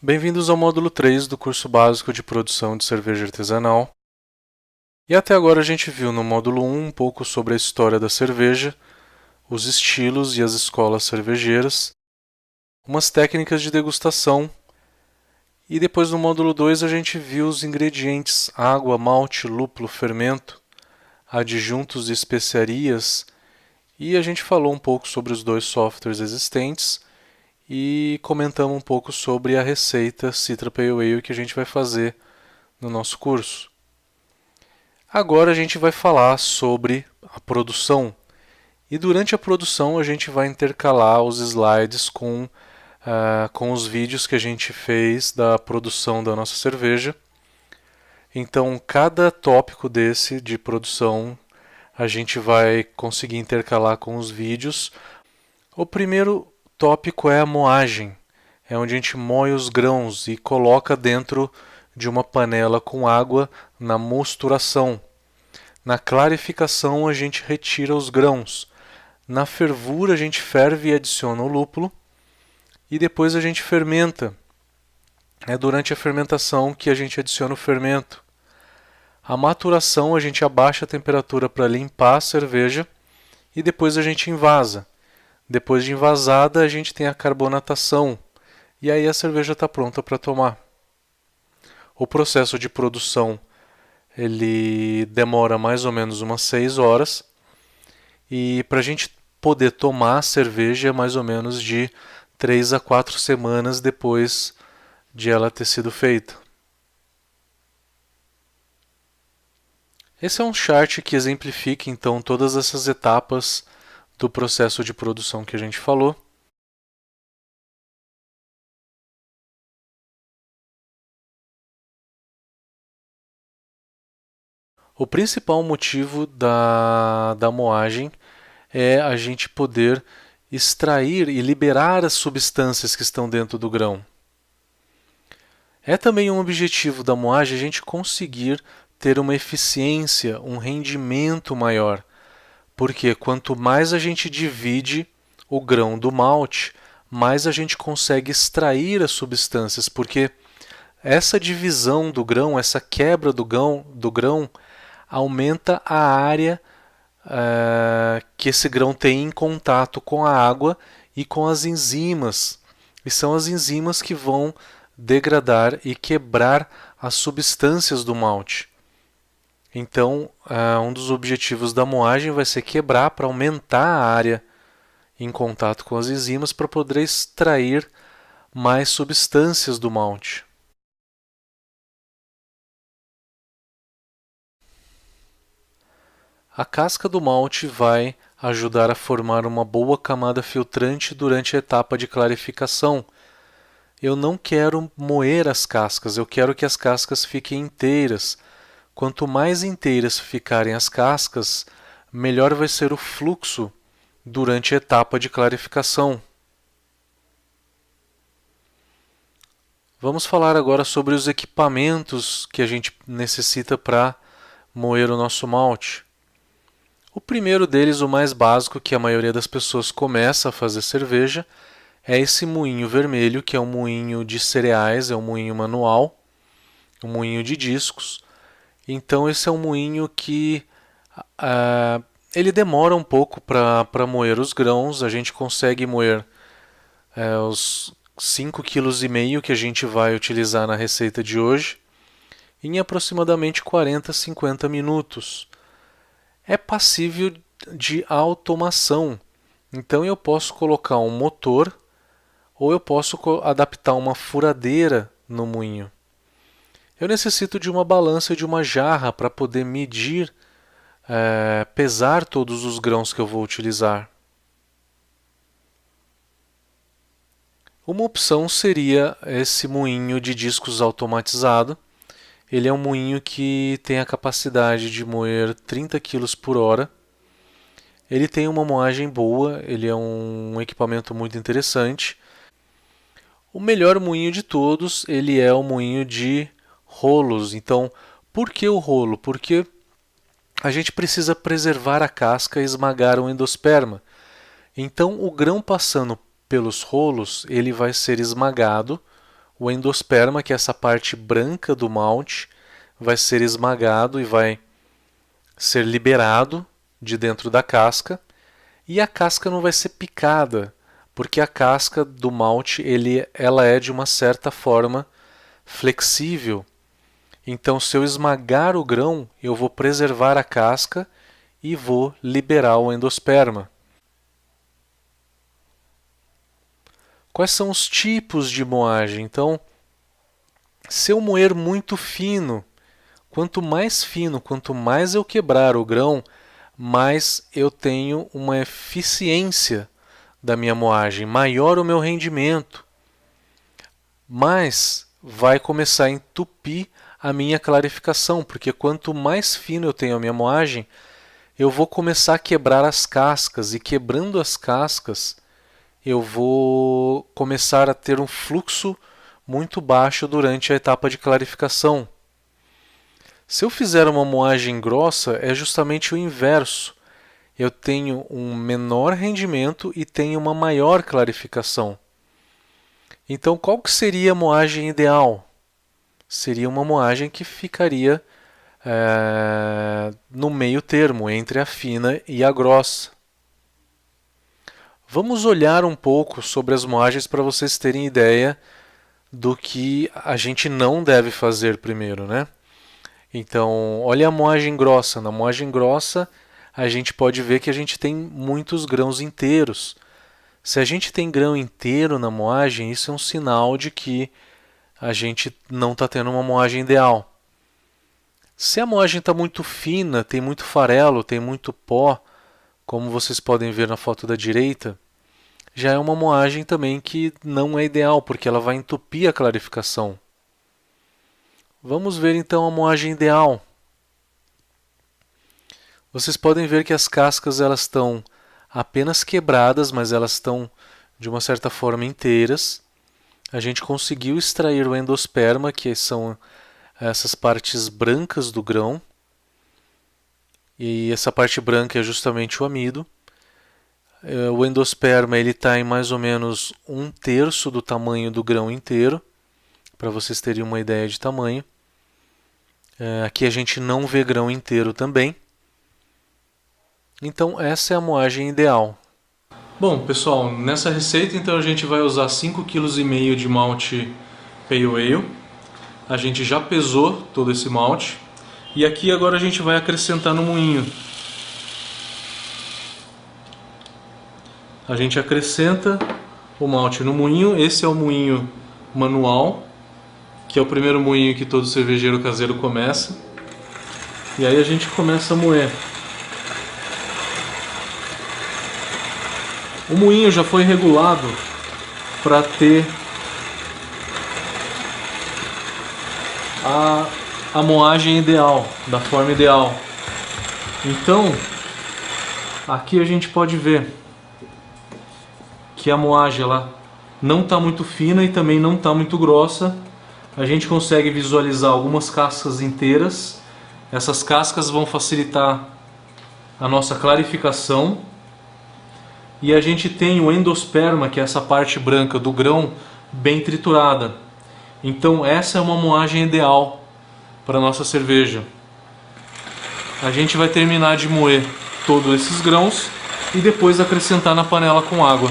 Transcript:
Bem-vindos ao módulo 3 do curso básico de produção de cerveja artesanal. E até agora a gente viu no módulo 1 um pouco sobre a história da cerveja, os estilos e as escolas cervejeiras, umas técnicas de degustação, e depois no módulo 2 a gente viu os ingredientes água, malte, lúpulo, fermento, adjuntos e especiarias, e a gente falou um pouco sobre os dois softwares existentes e comentamos um pouco sobre a receita Citra Pale Ale que a gente vai fazer no nosso curso. Agora a gente vai falar sobre a produção e durante a produção a gente vai intercalar os slides com os vídeos que a gente fez da produção da nossa cerveja. Então, cada tópico desse de produção a gente vai conseguir intercalar com os vídeos. O primeiro tópico é a moagem, é onde a gente moe os grãos e coloca dentro de uma panela com água na mosturação. Na clarificação a gente retira os grãos. Na fervura a gente ferve e adiciona o lúpulo e depois a gente fermenta. É durante a fermentação que a gente adiciona o fermento. A maturação a gente abaixa a temperatura para limpar a cerveja e depois a gente envasa. Depois de envasada a gente tem a carbonatação e aí a cerveja está pronta para tomar. O processo de produção ele demora mais ou menos umas 6 horas e para a gente poder tomar a cerveja é mais ou menos de 3 a 4 semanas depois de ela ter sido feita. Esse é um chart que exemplifica então todas essas etapas do processo de produção que a gente falou. O principal motivo da moagem é a gente poder extrair e liberar as substâncias que estão dentro do grão. É também um objetivo da moagem a gente conseguir ter uma eficiência, um rendimento maior, porque quanto mais a gente divide o grão do malte, mais a gente consegue extrair as substâncias, porque essa divisão do grão, essa quebra do grão aumenta a área que esse grão tem em contato com a água e com as enzimas. E são as enzimas que vão degradar e quebrar as substâncias do malte. Então, um dos objetivos da moagem vai ser quebrar para aumentar a área em contato com as enzimas para poder extrair mais substâncias do malte. A casca do malte vai ajudar a formar uma boa camada filtrante durante a etapa de clarificação. Eu não quero moer as cascas, eu quero que as cascas fiquem inteiras. Quanto mais inteiras ficarem as cascas, melhor vai ser o fluxo durante a etapa de clarificação. Vamos falar agora sobre os equipamentos que a gente necessita para moer o nosso malte. O primeiro deles, o mais básico, que a maioria das pessoas começa a fazer cerveja, é esse moinho vermelho, que é um moinho de cereais, é um moinho manual, um moinho de discos. Então esse é um moinho que ele demora um pouco para moer os grãos. A gente consegue moer os 5,5 kg que a gente vai utilizar na receita de hoje em aproximadamente 40 a 50 minutos. É passível de automação. Então eu posso colocar um motor ou eu posso adaptar uma furadeira no moinho. Eu necessito de uma balança e de uma jarra para poder medir, pesar todos os grãos que eu vou utilizar. Uma opção seria esse moinho de discos automatizado. Ele é um moinho que tem a capacidade de moer 30 kg por hora. Ele tem uma moagem boa, ele é um equipamento muito interessante. O melhor moinho de todos, ele é o moinho de rolos. Então, por que o rolo? Porque a gente precisa preservar a casca e esmagar o endosperma. Então, o grão passando pelos rolos, ele vai ser esmagado, o endosperma, que é essa parte branca do malte, vai ser esmagado e vai ser liberado de dentro da casca, e a casca não vai ser picada, porque a casca do malte ela é de uma certa forma flexível. Então, se eu esmagar o grão, eu vou preservar a casca e vou liberar o endosperma. Quais são os tipos de moagem? Então, se eu moer muito fino, quanto mais eu quebrar o grão, mais eu tenho uma eficiência da minha moagem, maior o meu rendimento, mas vai começar a entupir a minha clarificação, porque quanto mais fino eu tenho a minha moagem, eu vou começar a quebrar as cascas, e quebrando as cascas, eu vou começar a ter um fluxo muito baixo durante a etapa de clarificação. Se eu fizer uma moagem grossa, é justamente o inverso. Eu tenho um menor rendimento e tenho uma maior clarificação. Então, qual que seria a moagem ideal? Seria uma moagem que ficaria no meio termo, entre a fina e a grossa. Vamos olhar um pouco sobre as moagens para vocês terem ideia do que a gente não deve fazer primeiro, né? Então, olha a moagem grossa. Na moagem grossa, a gente pode ver que a gente tem muitos grãos inteiros. Se a gente tem grão inteiro na moagem, isso é um sinal de que a gente não está tendo uma moagem ideal. Se a moagem está muito fina, tem muito farelo, tem muito pó, como vocês podem ver na foto da direita, já é uma moagem também que não é ideal, porque ela vai entupir a clarificação. Vamos ver então a moagem ideal. Vocês podem ver que as cascas elas estão apenas quebradas, mas elas estão de uma certa forma inteiras. A gente conseguiu extrair o endosperma, que são essas partes brancas do grão. E essa parte branca é justamente o amido. O endosperma está em mais ou menos 1/3 do tamanho do grão inteiro, para vocês terem uma ideia de tamanho. Aqui a gente não vê grão inteiro também. Então essa é a moagem ideal. Bom, pessoal, nessa receita então a gente vai usar 5,5 kg de malte Pale Ale. A gente já pesou todo esse malte. E aqui agora a gente vai acrescentar no moinho. A gente acrescenta o malte no moinho. Esse é o moinho manual, que é o primeiro moinho que todo cervejeiro caseiro começa. E aí a gente começa a moer. O moinho já foi regulado para ter a moagem ideal, da forma ideal. Então, aqui a gente pode ver que a moagem ela não está muito fina e também não está muito grossa. A gente consegue visualizar algumas cascas inteiras. Essas cascas vão facilitar a nossa clarificação. E a gente tem o endosperma, que é essa parte branca do grão, bem triturada. Então essa é uma moagem ideal para a nossa cerveja. A gente vai terminar de moer todos esses grãos e depois acrescentar na panela com água.